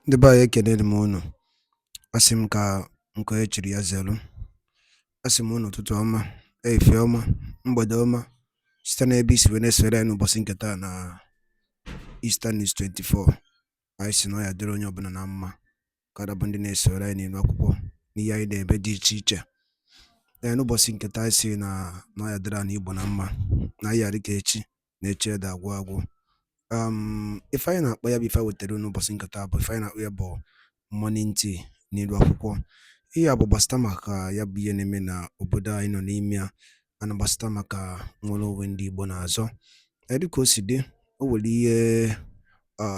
Ndị be anyị ekenere m unu. Asị m ka nke e chiri ya zelu. Asị m unu ụtụtụ ọma, ehihie ọma, mgbede ọma, site n'ebe isi wee na-esore anyị n'ụbọchị nke taa na Eastern News 24. Anyị si na ọ ya dịrị onye ọbụla na mma kada bụ ndị na-esore anyị n'ilu akwụkwọ n'ihe anyị na-ebe dị iche iche. N'ụbọchị nke taa anyị si na ọ ya dịrị anyị Igbo na mma na anyị yarị ka echi na echi ede agwụ agwụ. Ife anyị na-akpọ ya bụ ife wetara n'ụbọchị nke taa bụ ife anyị na-akpọ ya bụ morning tea n'ilu akwụkwọ. Ihe a bụ gbasịta maka ya bụ ihe na-eme na obodo anyị nọ n'ime ya, ana gbasịta maka nwere onwe ndị Igbo na-azọ. Dịka o si dị, o nwere ihe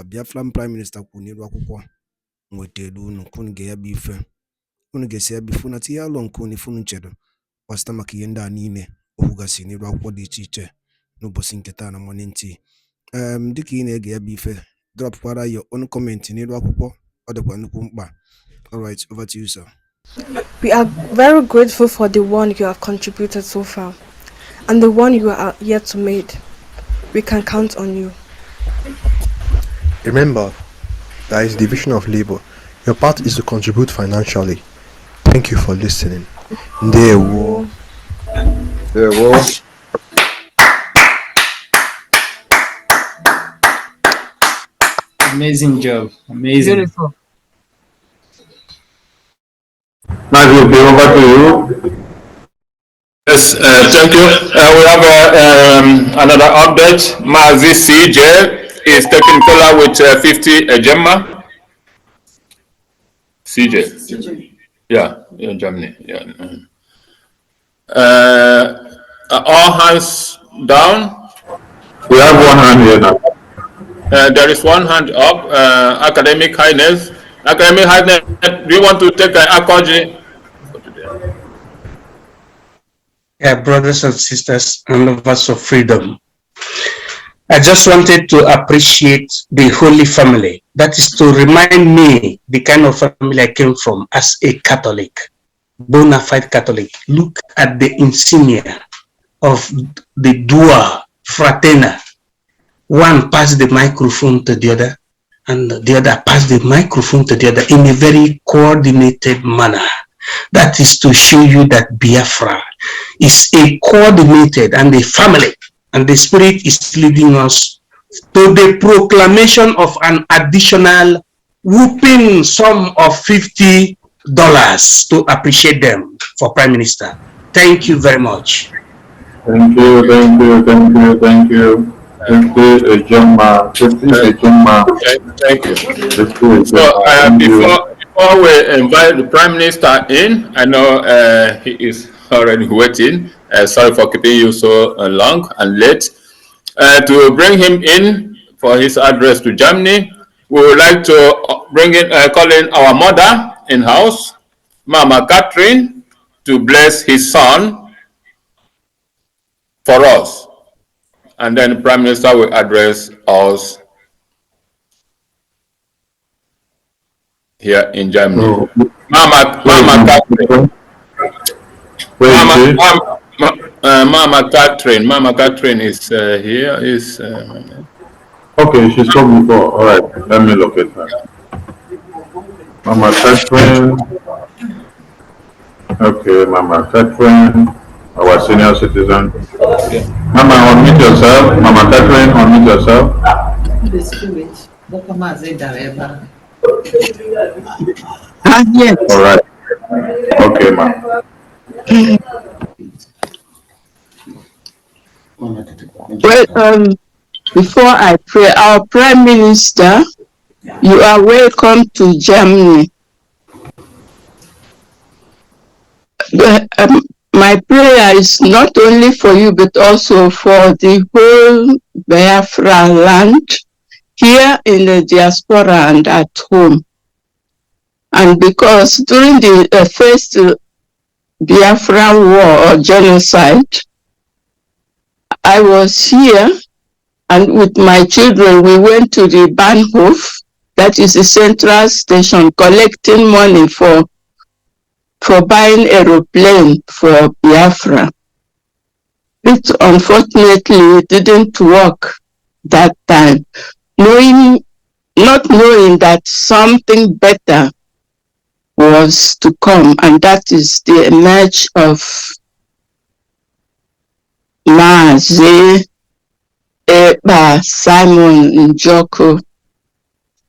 Biafran Prime Minister kwuru n'ilu akwụkwọ nwetara unu ka unu ga ya bụ ife, unu ga-esi ya bụ ife na tinye alụ nke unu ife unu chere gbasịta maka ihe ndị a niile o kwugasị n'ilu akwụkwọ dị iche iche n'ụbọchị nke taa na morning tea. Dịka ị na-ege ya bụ ife, dropkwara your own comment n'ilu akwụkwọ, ọ dịkwa nnukwu mkpa. All right, over to you, sir. We are very grateful for the one you have contributed so far and the one you are yet to make. We can count on you. Remember, there is division of labor. Your part is to contribute financially. Thank you for listening. Ndewo. Ndewo. Amazing job. Amazing. Beautiful. Nice, over to you. Yes, thank you. We have another update. Mazi CJ is taking cola with 50 Gemma. CJ. Yeah, in Germany. Yeah. All hands down. We have one hand here now. There is one hand up. Academic Highness. Academic Highness, do you want to take an accordion? Yeah, brothers and sisters and lovers of freedom, I just wanted to appreciate the Holy Family. That is to remind me the kind of family I came from as a Catholic, bona fide Catholic. Look at the insignia of the Dua Fratena. One passed the microphone to the other, and the other passed the microphone to the other in a very coordinated manner. That is to show you that Biafra is a coordinated and a family, and the Spirit is leading us to the proclamation of an additional whooping sum of $50 to appreciate them for Prime Minister. Thank you very much. Thank you, thank you, thank you, thank you. Thank you, Gemma. Thank you. So, before we invite the Prime Minister in, I know he is already waiting. Sorry for keeping you so long and late. To bring him in for his address to Germany, we would like to bring in, call in our mother in-house, Mama Catherine, to bless his son for us. And then the Prime Minister will address us here in Germany. Oh. Mama Catherine. Mama Catherine is here. Okay, she's come before. All right, let me look at her. Mama Catherine. Okay, Mama Catherine, our senior citizen. Okay. Mama, unmute yourself. Mama Catherine, unmute yourself. Yes. All right. Okay, ma'am. Well, before I pray, our Prime Minister, you are welcome to Germany. My prayer is not only for you, but also for the whole Biafra land, here in the diaspora and at home. And because during the first Biafra war or genocide, I was here, and with my children, we went to the Bahnhof, that is the central station, collecting money for buying aeroplane for Biafra. It unfortunately didn't work that time. Knowing not knowing that something better was to come, and that is the emerge of Mazi EKPA Simon Njoku.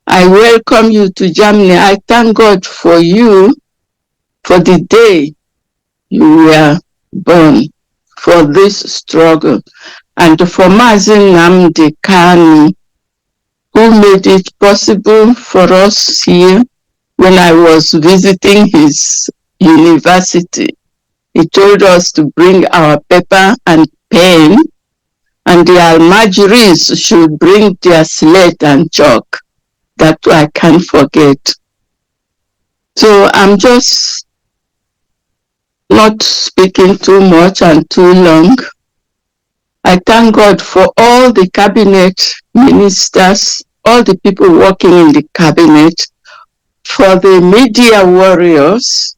I welcome you to Germany. I thank God for you, for the day you were born, for this struggle, and for Mazi Nnamdi Kanu, who made it possible for us here when I was visiting his university. He told us to bring our paper and pen, and the Almajiris should bring their slate and chalk. That I can't forget. So I'm just not speaking too much and too long. I thank God for all the cabinet ministers, all the people working in the cabinet, for the media warriors,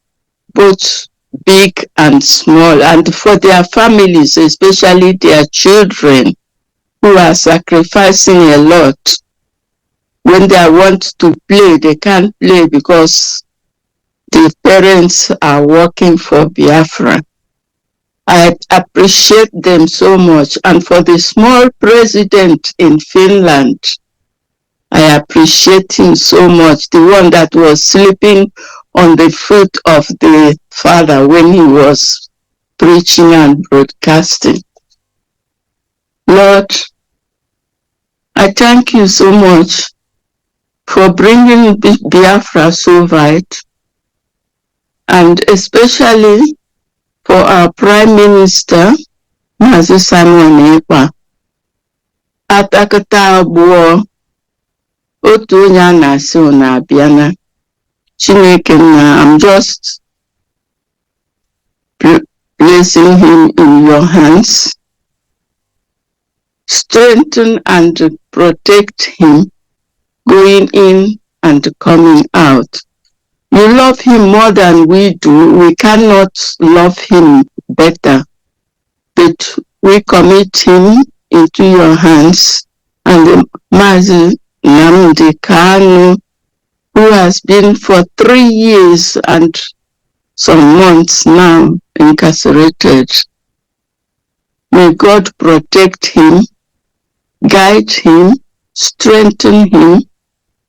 both big and small, and for their families, especially their children, who are sacrificing a lot. When they want to play, they can't play because the parents are working for Biafra. I appreciate them so much. And for the small president in Finland, I appreciate him so much. The one that was sleeping on the foot of the father when he was preaching and broadcasting. Lord, I thank you so much for bringing Biafra so right, and especially for our Prime Minister, Mazi Simon Ekpa. Atakata abụọ, otu onye a na-asị ọ na-abịana. Chineke na, I'm just placing him in your hands. Strengthen and protect him, going in and coming out. You love him more than we do. We cannot love him better. But we commit him into your hands. And Mazi Nnamdi Kanu, who has been for 3 years and some months now incarcerated. May God protect him, guide him, strengthen him,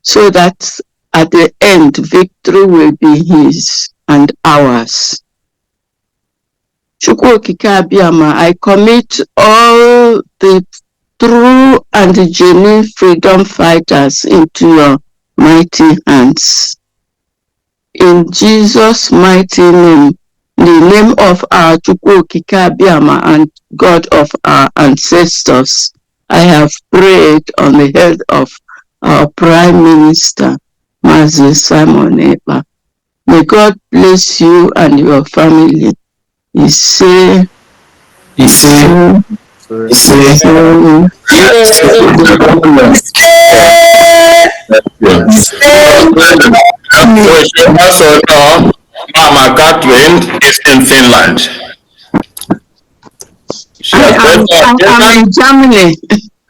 so that at the end, victory will be his and ours. Chukwu Okike Abịama, I commit all the true and genuine freedom fighters into your mighty hands. In Jesus' mighty name, the name of our Chukwu Okike Abịama and God of our ancestors, I have prayed on the head of our Prime Minister, Mazi Simon Ekpa. May God bless you and your family. Ise. We should also know Mama Catherine is in Finland. I'm in Germany.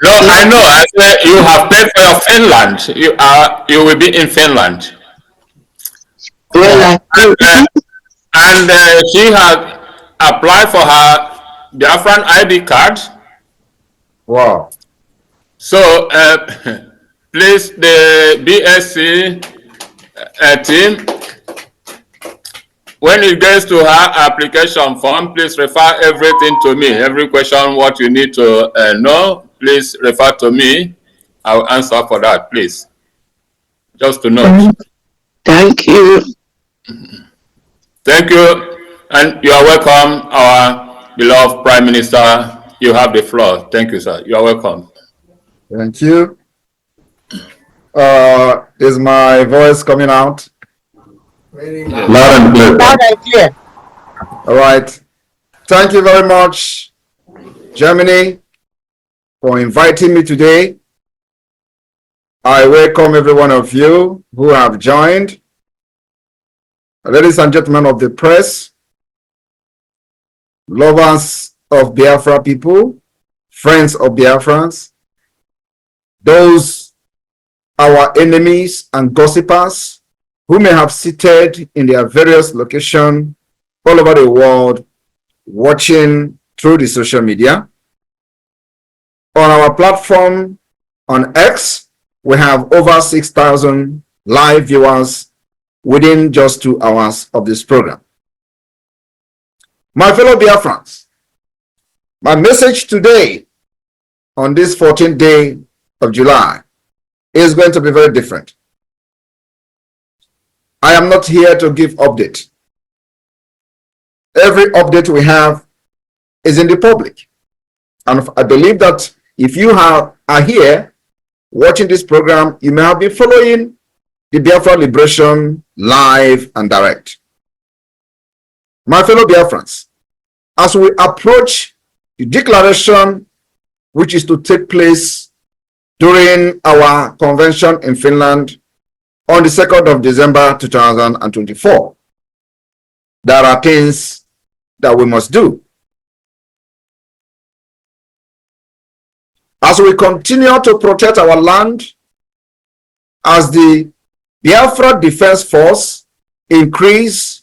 No, I know. I said you have paid for your Finland. You will be in Finland. Well, and she had applied for her Biafran ID card. Wow. So please, the BSc team, when it gets to her application form, please refer everything to me. Every question, what you need to know, please refer to me. I'll answer for that, please. Just to know. Thank you. Thank you. And you are welcome, our beloved Prime Minister. You have the floor. Thank you, sir. You are welcome. Thank you. Is my voice coming out? Loud and clear. Loud and clear. All right. Thank you very much, Germany, for inviting me today. I welcome every one of you who have joined. Ladies and gentlemen of the press, lovers of Biafra people, friends of Biafrans, those our enemies and gossipers who may have seated in their various locations all over the world watching through the social media. On our platform on X, we have over 6,000 live viewers within just 2 hours of this program. My fellow Biafrans, my message today on this 14th day of July is going to be very different. I am not here to give update. Every update we have is in the public. And I believe that if you are here watching this program, you may have been following the Biafra Liberation live and direct. My fellow Biafrans, as we approach the declaration which is to take place during our convention in Finland on the 2nd of December 2024, there are things that we must do. As we continue to protect our land, as the Biafra Defense Force increase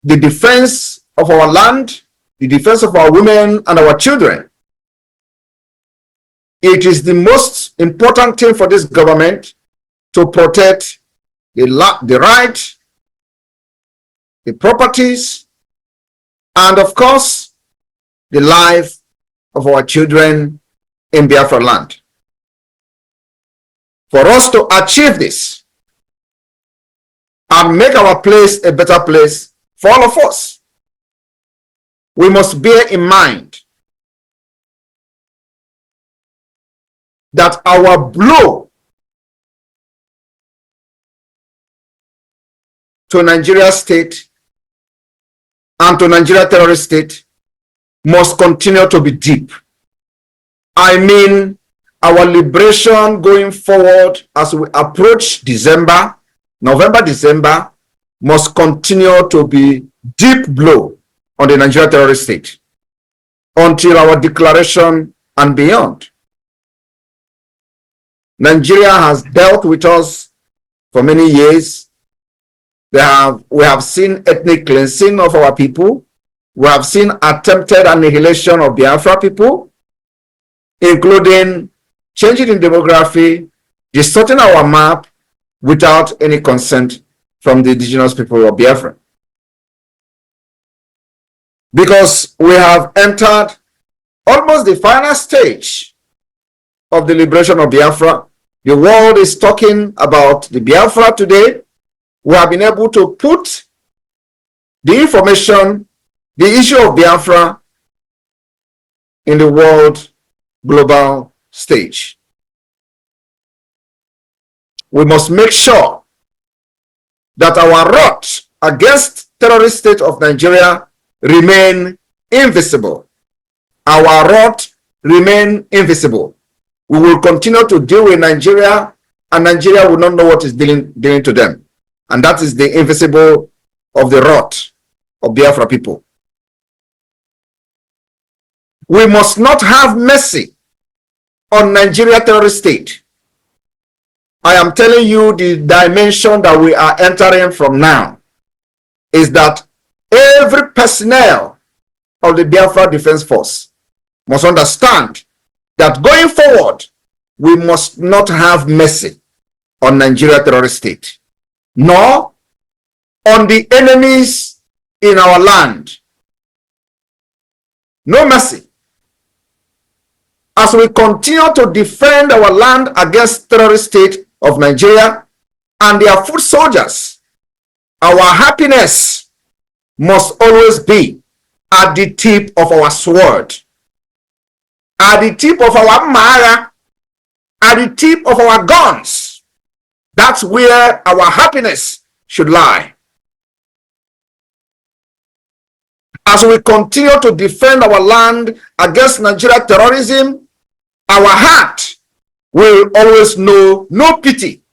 the defense of our land, the defense of our women and our children, it is the most important thing for this government to protect the right, the properties, and of course, the life of our children in Biafra land. For us to achieve this and make our place a better place for all of us, we must bear in mind that our blow to Nigeria state and to Nigeria terrorist state must continue to be deep. I mean, our liberation going forward as we approach November, December, must continue to be deep blow on the Nigeria terrorist state until our declaration and beyond. Nigeria has dealt with us for many years. We have seen ethnic cleansing of our people. We have seen attempted annihilation of Biafra people, including changing in demography, distorting our map without any consent from the indigenous people of Biafra. Because we have entered almost the final stage of the liberation of Biafra. The world is talking about the Biafra today. We have been able to put the information, the issue of Biafra in the world global stage. We must make sure that our wrath against terrorist state of Nigeria remain invisible. Our wrath remain invisible. We will continue to deal with Nigeria, and Nigeria will not know what is doing to them. And that is the invisible of the wrath of Biafra people. We must not have mercy on Nigeria terrorist state. I am telling you, the dimension that we are entering from now is that every personnel of the Biafra Defense Force must understand that going forward, we must not have mercy on Nigeria terrorist state, nor on the enemies in our land. No mercy. As we continue to defend our land against terrorist state of Nigeria and their foot soldiers, our happiness must always be at the tip of our sword, at the tip of our mara, at the tip of our guns. That's where our happiness should lie. As we continue to defend our land against Nigeria terrorism, our heart will always know no pity.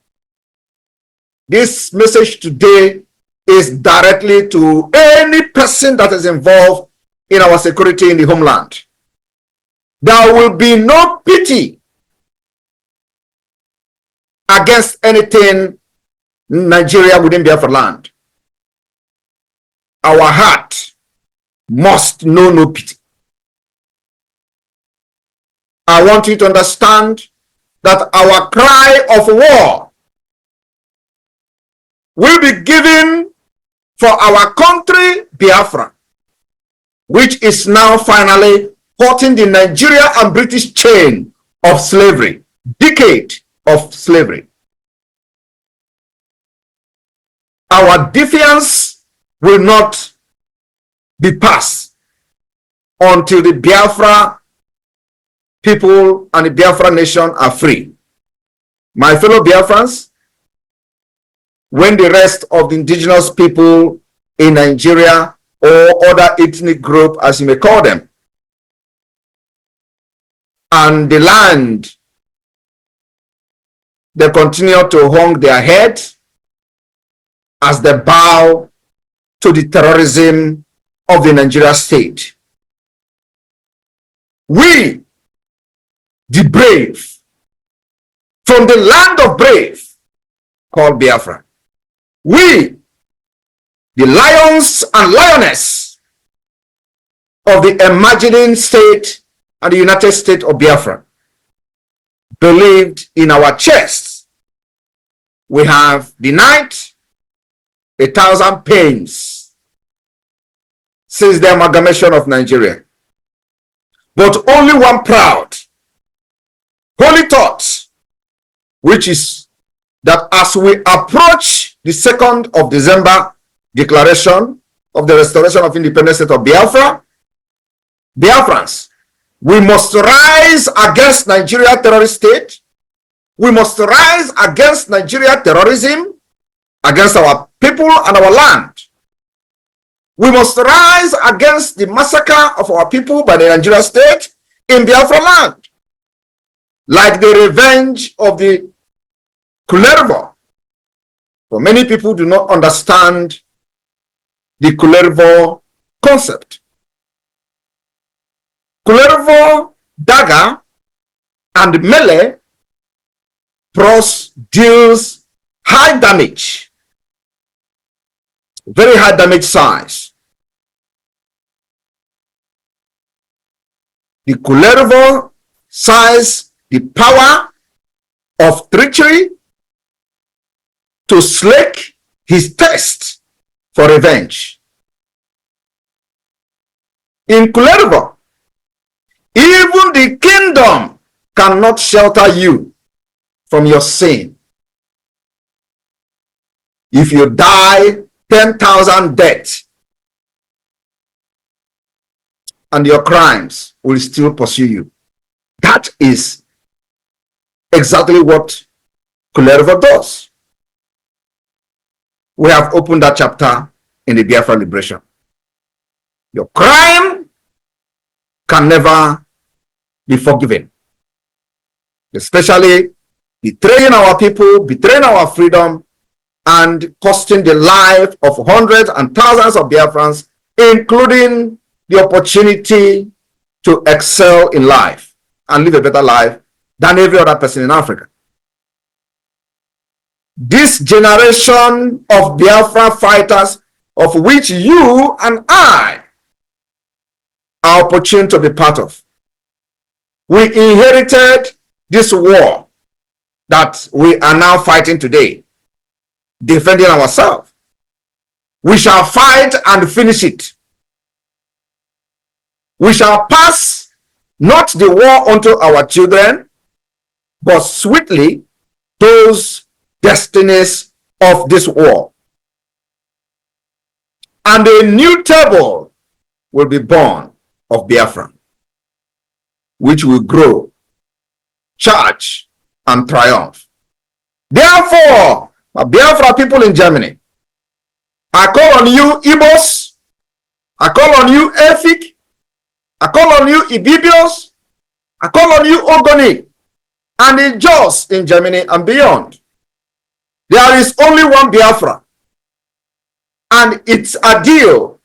This message today is directly to any person that is involved in our security in the homeland. There will be no pity against anything Nigeria within Biafra land. Our heart must know no pity. I want you to understand that our cry of war will be given for our country, Biafra, which is now finally cutting the Nigeria and British chain of slavery, decade of slavery. Our defiance will not be passed until the Biafra people and the Biafra nation are free. My fellow Biafrans, when the rest of the indigenous people in Nigeria or other ethnic group, as you may call them, and the land, they continue to hang their head as they bow to the terrorism of the Nigeria state. We, the brave, from the land of brave, called Biafra, we, the lions and lioness of the emerging state and the United States of Biafra, believed in our chests we have denied 1,000 pains since the amalgamation of Nigeria. But only one proud, holy thought, which is that as we approach the 2nd of December declaration of the restoration of independence state of Biafra, Biafrans, we must rise against Nigeria terrorist state. We must rise against Nigeria terrorism, against our people and our land. We must rise against the massacre of our people by the Nigeria state in Biafra land, like the revenge of the Kulervo. For many people do not understand the Kulervo concept. Kulervo dagger and melee pros deals high damage, very high damage size. The Kulervo size the power of treachery to slake his thirst for revenge. In Kulervo, even the kingdom cannot shelter you from your sin. If you die 10,000 deaths, and your crimes will still pursue you. That is exactly what Kulervo does. We have opened that chapter in the Biafra liberation. Your crime can never be forgiven, especially betraying our people, betraying our freedom, and costing the life of hundreds and thousands of Biafrans, including the opportunity to excel in life and live a better life than every other person in Africa. This generation of Biafra fighters, of which you and I are opportune to be part of, we inherited this war that we are now fighting today, defending ourselves. We shall fight and finish it. We shall pass not the war unto our children, but sweetly those destinies of this war. And a new table will be born of Biafra, which will grow, charge, and triumph. Therefore, my Biafra people in Germany, I call on you Igbos, I call on you Efik, I call on you Ibibios, I call on you Ogoni, and the Jaws in Germany and beyond. There is only one Biafra, and its ideal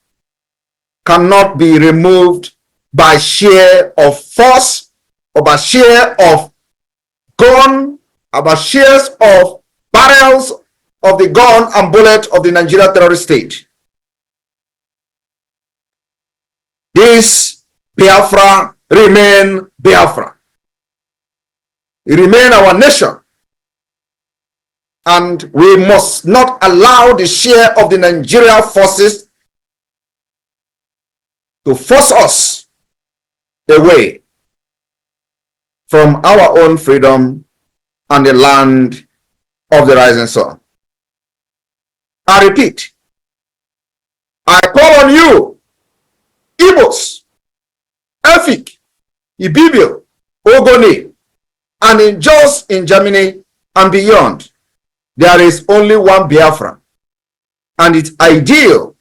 cannot be removed by sheer of force or by sheer of gun our shares of barrels of the gun and bullet of the Nigeria terrorist state. This Biafra remain Biafra. It remain our nation. And we must not allow the share of the Nigeria forces to force us away from our own freedom and the land of the rising sun. I repeat, I call on you, Igbos, Efik, Ibibio, Ogoni, and in just in Germany and beyond, there is only one Biafra, and its ideal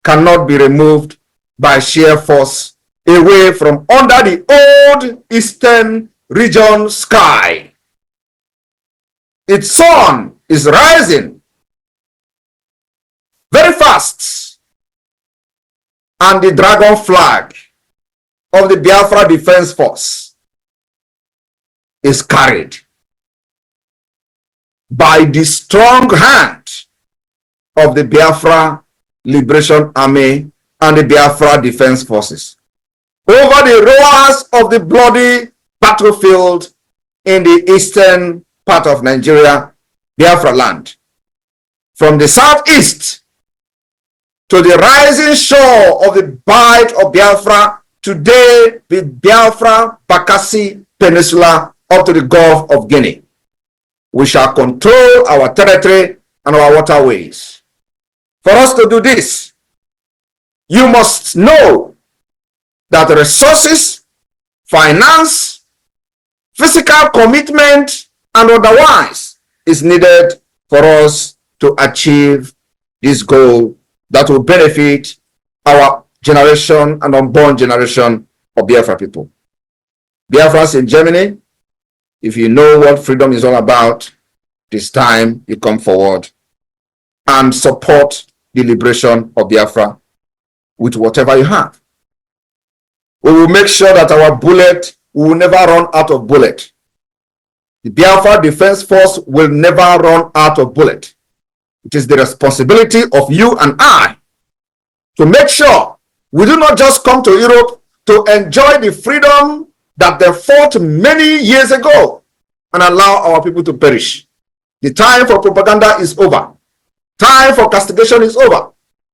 cannot be removed by sheer force away from under the old Eastern region sky. Its sun is rising very fast, and the dragon flag of the Biafra Defense Force is carried by the strong hand of the Biafra Liberation Army and the Biafra Defense Forces over the roars of the bloody battlefield in the eastern part of Nigeria, Biafra land. From the southeast to the rising shore of the Bight of Biafra, today the Biafra Bakassi Peninsula up to the Gulf of Guinea. We shall control our territory and our waterways. For us to do this, you must know that resources, finance, physical commitment, and otherwise is needed for us to achieve this goal that will benefit our generation and unborn generation of Biafra people. Biafrans in Germany, if you know what freedom is all about, this time you come forward and support the liberation of Biafra with whatever you have. We will make sure that our bullet will never run out of bullet. The Biafra Defense Force will never run out of bullet. It is the responsibility of you and I to make sure we do not just come to Europe to enjoy the freedom that they fought many years ago and allow our people to perish. The time for propaganda is over. Time for castigation is over.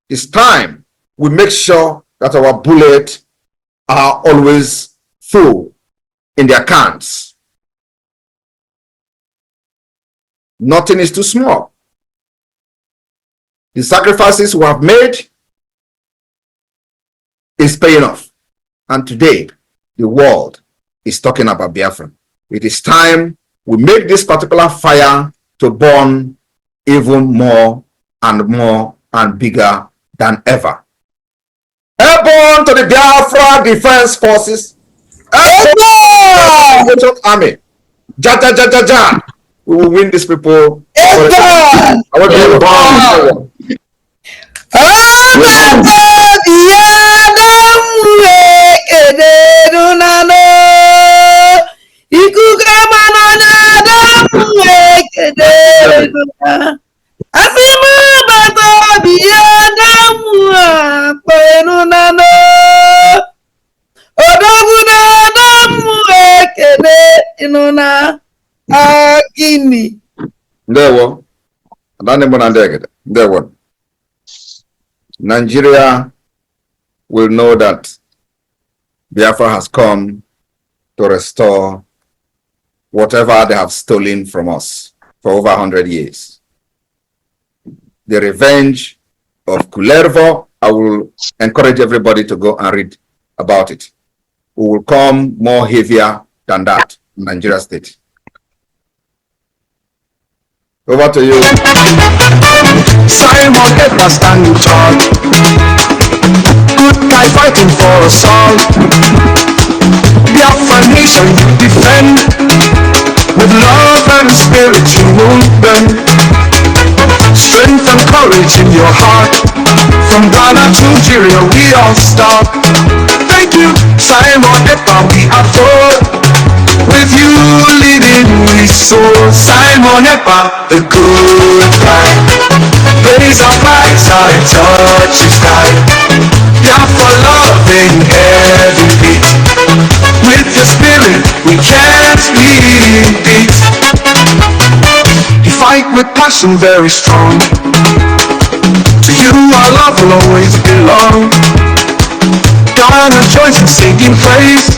It's time we make sure that our bullets are always full in their cans. Nothing is too small. The sacrifices we have made is paying off. And today, the world is talking about Biafra. It is time we make this particular fire to burn even more and bigger than ever. Airborne to the Biafra Defense Forces. Airborne to the Army. Ja, ja, ja, ja, ja. We will win these people. I want to Nigeria will know that Biafra has come to restore whatever they have stolen from us for over 100 years. The revenge of Kullervo, I will encourage everybody to go and read about it. We will come more heavier than that in Nigeria state. Over to you. Simon EKPA standing tall. Good guy fighting for us all. Biafra nation you defend. With love and spirit you wound them. Strength and courage in your heart. From Ghana to Nigeria we all start. Thank you, Simon EKPA, we are for. With you leading we peaceful. Simon Ekpa, the good guy. Raise our flags high, touch the sky. BIAFRA loving every beat. With the spirit we can't be beat. You fight with passion very strong. To you our love will always belong. Ghana joins in singing praise.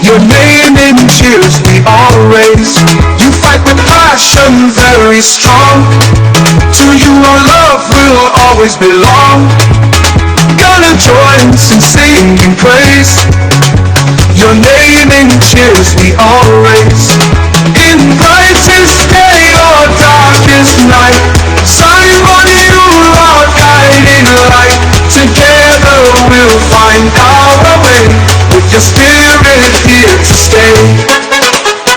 Your name in cheers we all raise. You fight with passion very strong. To you our love will always belong. Ghana joins in singing praise. Your name in cheers we all raise. In brightest day or darkest night, Simon, you are guiding light. Together we'll find our way, with your spirit here to stay.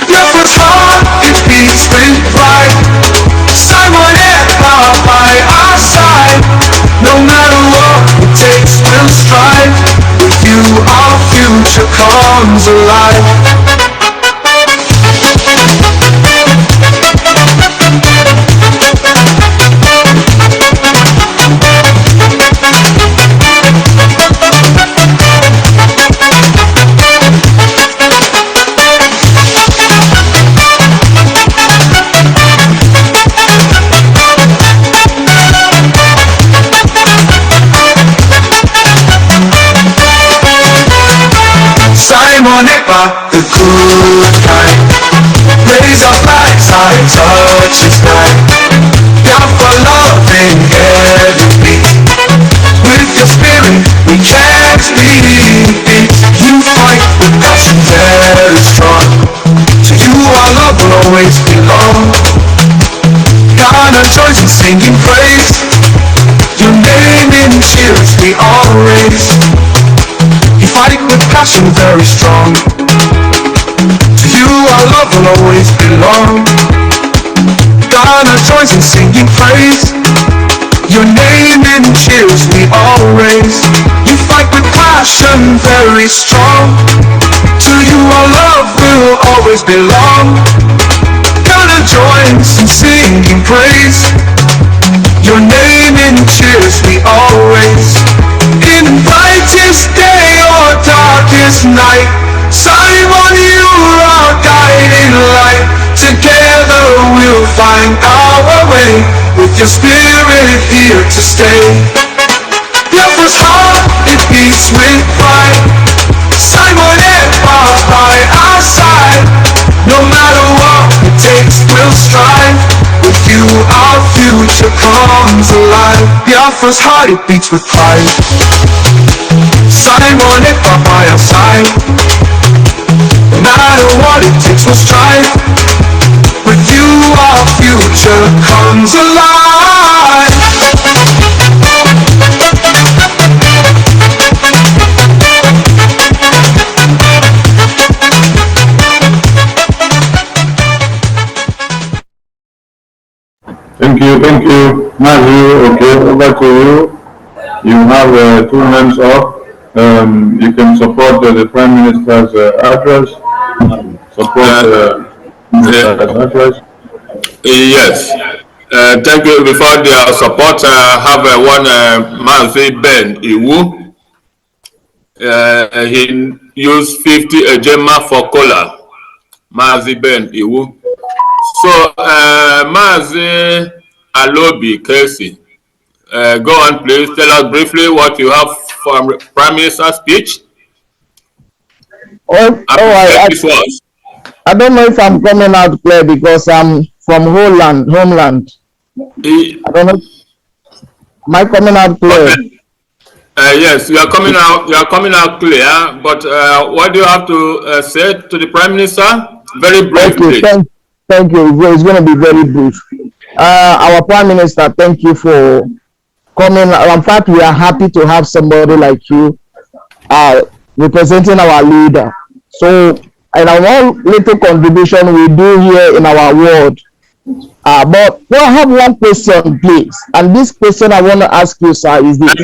BIAFRA's heart, it beats with pride. Simon Ekpa by our side. No matter what it takes, we'll strive. With you our future comes alive. Simon Ekpa, the good guy. Raise our flags high, touch the sky. BIAFRA loving every beat. With your spirit we can't be beat. You fight with passion very strong. To you our love will always belong. Ghana joins in singing praise. Your name in cheers we all raise. You fight with passion very strong. To you our love will always belong. Ghana joins in singing praise. Your name in cheers we all raise. You fight with passion very strong. To you our love will always belong. Ghana joins in singing praise. Your name in cheers we all raise. In brightest day or darkest night, Simon, you are guiding light. Together we'll find our way, with your spirit here to stay. BIAFRA's heart, it beats with pride. Simon Ekpa by our side. No matter what it takes, we'll strive. With you our future comes alive. BIAFRA's heart, it beats with pride. Simon Ekpa by our side. No matter what it takes, we'll strive. With you our future comes alive. Thank you, Matthew. Okay, over to you. You have 2 hands up. You can support the Prime Minister's address. Support the Minister's address. Yes. Thank you. Before their support, I have one Mazi Ben Iwu. He used 50 ejema for cola. Mazi Ben Iwu. So, Mazi Alobi Kelsey, go on, please. Tell us briefly what you have from Prime Minister's speech. I don't know if I'm coming out clear because I'm from homeland. I don't know. Am I coming out clear? Okay. Yes, you are coming out. You are coming out clear. But what do you have to say to the Prime Minister? Very brief, please. Thank you. It's going to be very brief. Our Prime Minister, thank you for coming. In fact, we are happy to have somebody like you representing our leader. So, and our little contribution we do here in our ward. But I have one question, please. And this question I want to ask you, sir, is this.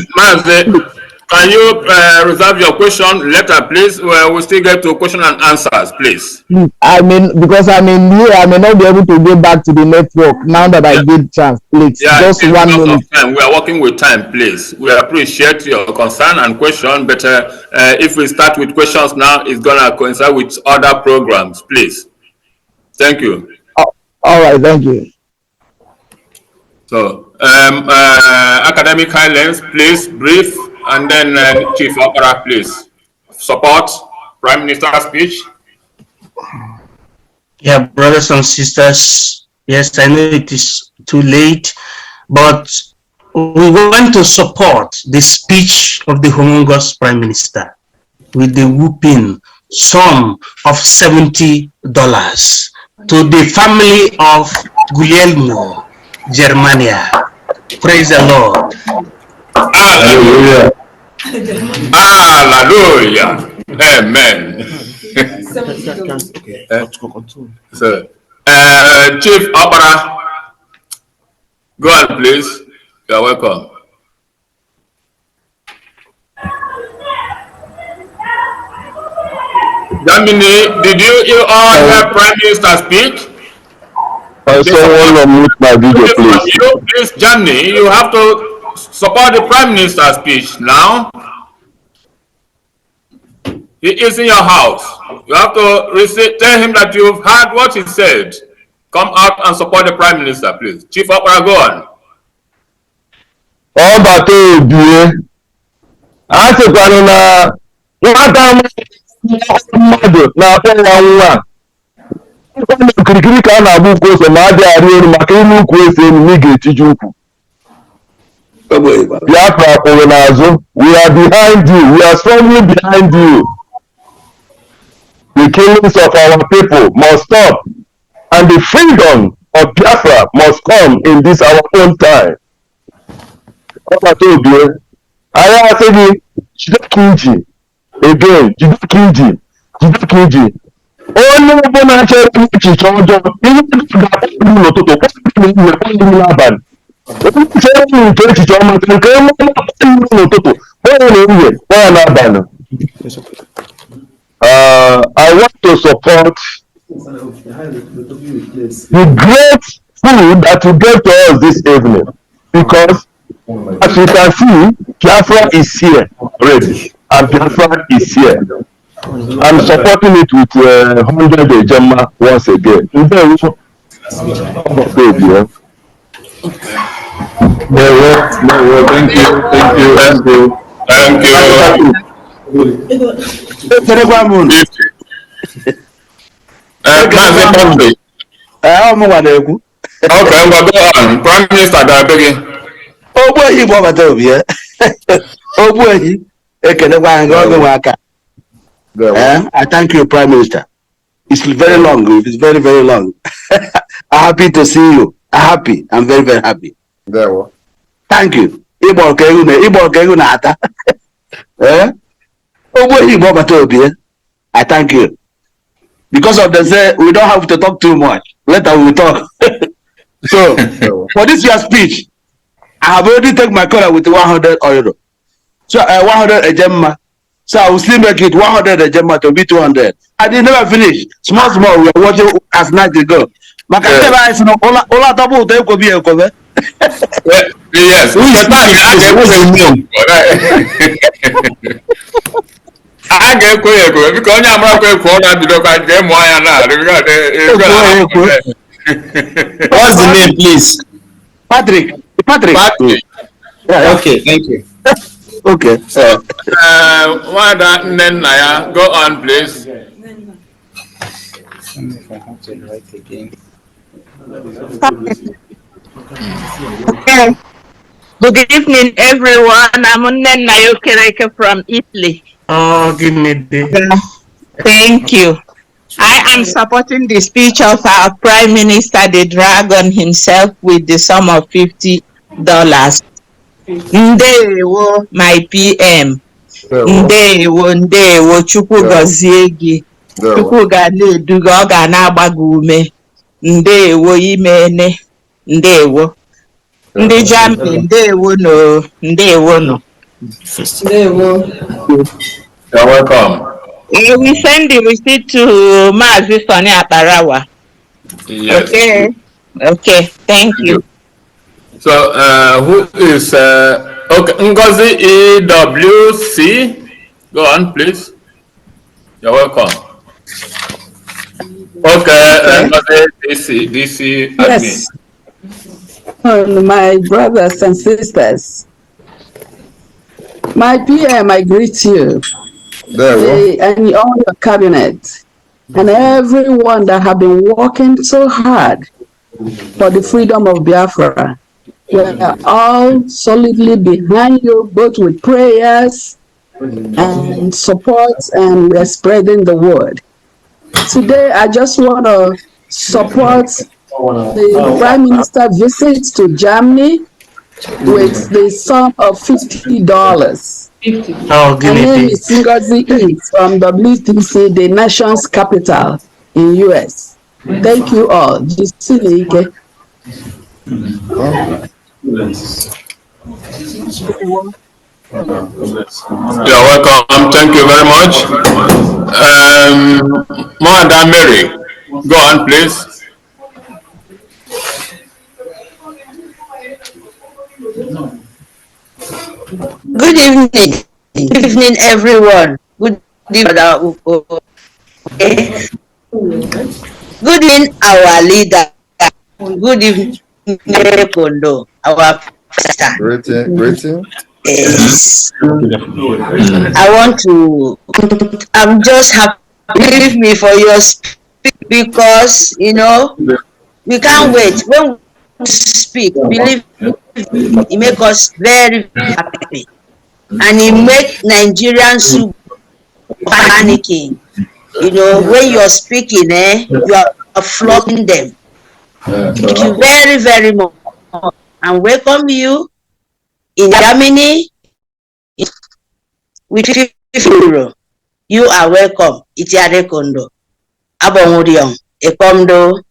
Can you reserve your question later, please? We'll still get to question and answers, please. I mean, because I'm in here, I may not be able to get back to the network now that I get chance. Please, just 1 minute. We are working with time, please. We appreciate your concern and question, but if we start with questions now, it's gonna coincide with other programs, please. Thank you. All right, thank you. So, academic highlights, please, brief, and then Chief Opera, please. Support Prime Minister's speech. Yeah, brothers and sisters, yes, I know it is too late, but we want to support the speech of the humongous Prime Minister with the whooping sum of $70 to the family of Guglielmo Germania. Praise the Lord. Hallelujah. Hallelujah. Amen. So, Chief Opera, go on, please. You're welcome. Germany, did you all hear Prime Minister's speech? Someone unmute my video, please. Please, Germany, you have to support the Prime Minister's speech now. He is in your house. You have to tell him that you've heard what he said. Come out and support the Prime Minister, please. Chief Opera, go on. All but kirikiri ka a na-agba ukwu ose ma adị arị elu maka ime ukwu ose elu na ị ga-etiji ukwu. Biafra kwụrụ n'azụ. We are behind you. We are strongly behind you. The killings of our people must stop, and the freedom of Biafra must come in this our own time. I ask you, Jide again, Jide only open and check echiche ọjọọ ihe ga-akpụ n'ụtụtụ kpọọ n'abalị chere nke echiche ọma nke eme n'ụtụtụ kpọọ n'ehihie kpọọ n'abalị. I want to support the great food that you gave to us this evening, because as you can see, Biafra is here already, and Biafra is here. I'm supporting it with 100 Ejema once again. Okay, go on. Prime Minister, I thank you, Prime Minister. It's very long. It's very, very long. I'm happy to see you. I'm happy. I'm very, very happy. Thank you. I thank you. Because of the say, we don't have to talk too much. Later we will talk. So, for this year's speech, I have already taken my color with 100 euro. So, 100 Ejema. So I will still make it 100 Ejema to be 200. I did never finish. Small, we are watching as night to go. Yes. What's the name, please? Patrick. Yeah, okay, thank you. Okay. Go on, please. Okay. Good evening, everyone. I'm Unnen Nayokereke from Italy. Oh, give me the. Thank you. I am supporting the speech of our Prime Minister, the Dragon himself, with the sum of $50. Ndewo, my PM. Ndewo, Chukwu gozie gị. Chukwu ga na-eduga, ọ ga na-agba gị ume. Ndewo imene. Ndewo. Ndị Germany, ndewo no. You're welcome. We send the receipt to Mazi Sonny Atarawa. Yes. Okay. Okay. Thank you. So, who is okay? Ngozi EWC. Go on, please. You're welcome. Okay, DC admin. Yes, my brothers and sisters, my PM, I greet you, and all your cabinet, and everyone that have been working so hard for the freedom of Biafra. We are all solidly behind you, both with prayers and support, and we are spreading the word. Today, I just want to support the Prime Minister visits to Germany with the sum of $50. Oh, My name is Ngozi E. from WTC, the nation's capital in US. Thank you all. Jisinike. You're welcome. Thank you very much. Madam Mary, go on, please. Good evening. Good evening, everyone. Good evening, okay. Good evening, our leader. Good evening, Kondo, our pastor. Greeting. Yes. I want to, I'm just happy with me for your speech because, you know, we can't wait. When we speak, believe me, it makes us very, very happy. And it makes Nigerians who panicking. You know, when you're speaking, you are flocking them. Thank you very, very much. And welcome you in Germany with €50. You are welcome. Itiare Kondo. Abongurion. Ekondo.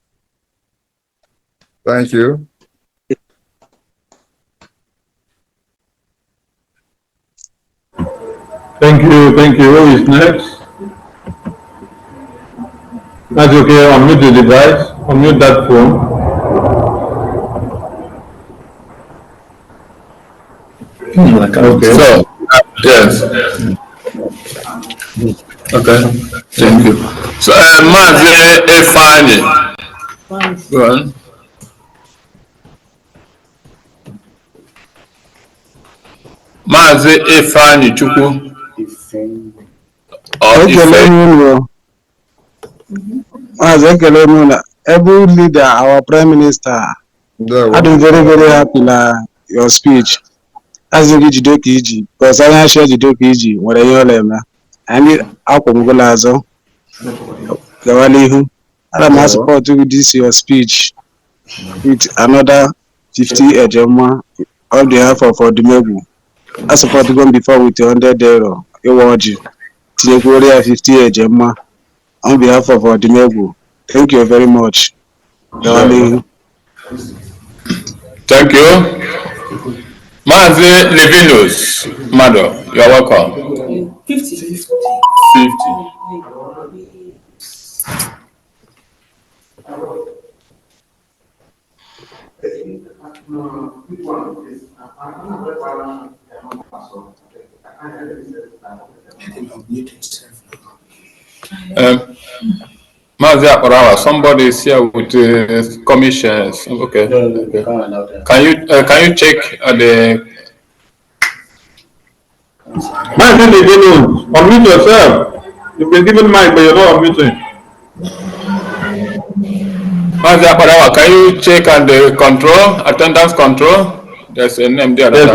Thank you. Thank you. Thank you. Who is next? That's okay. Unmute the device. Unmute that phone. Okay. So, yes. Okay. Thank you. So, Mazi Efani. Go on. Mazi Efani Chukwu. Every leader, our prime minister, I've been very, very happy na your speech. As you Jidoka Iji, because I share Jidoka Iji, what are you all? I need Alpomugolazo, Gawalihu. I support you with this your speech with another 50 ejema on behalf of Odumegu. I support going before with €100. You 50 ejema on behalf of Odumegu. Thank you very much. Gawalihu. Thank you. Mazi Levinus, Mado, you are welcome. 50. Mazi Aparawa, somebody is here with commissions. Okay. Can you check the? Mazi Levinus, unmute yourself. You've been given mic, but you're not unmuting. Mazi Aparawa, can you check on the control, attendance control? There's a name there. Yes.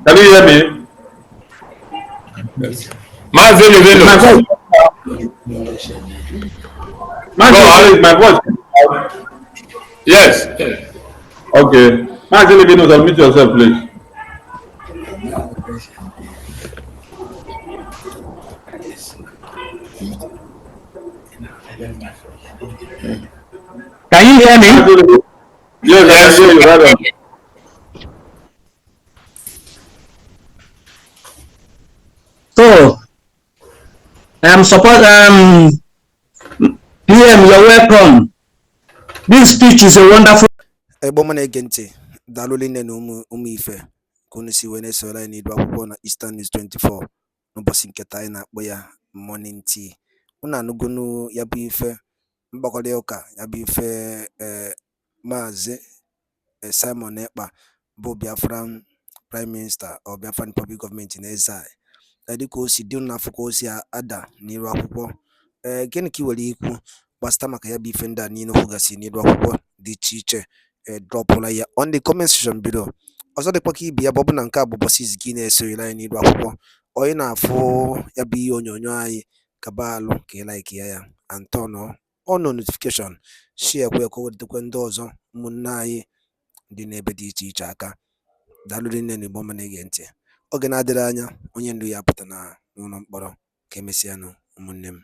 Can you hear me? Yes. Mazi Levinus. My voice. Yes. Okay. Mazi Levinus, unmute yourself, please. Can you hear me? Yes, I can hear you, brother. So I'm support PM, you're welcome. This speech is a wonderful. Eboma na-ege ntị daalụ nne na ụmụ ife ka unu si wee na-esoro anyị n'idu akwụkwọ na Eastern News 24 n'ụbọchị nketa anyị na-akpọ ya morning tea. Unu anụgonu ya bụ ife mgbakọrịta ụka ya bụ ife Maazị Simon Ekpa bụ Biafran Prime Minister or Biafran Public Government na-eze anyị dịka o si dị n'afọ ka o si ada n'iru akwụkwọ. Gịnị ka ị nwere ikwu gbasịta maka ya bụ ife ndị a niile kwugasị n'iru akwụkwọ dị iche iche dropụla ya on the comment section below. Ọzọ dịkwa ka ibi ya bụ na nke a bụ ụbọchị izu gị na-esorela anyị n'iru akwụkwọ, onye na-afụ ya bụ ihe onyonyo anyị kaba alụ ka ị like ya and turn on notification, share kwe ka o wetakwa ndị ọzọ ụmụnne anyị dị n'ebe dị iche iche aka. Daalụ nne na Igbo ọma na-ege ntị. Oge na-adịrị anya onye ndu ya pụta na n'ụlọ mkpọrọ. Ka emesịanụ ụmụnne m.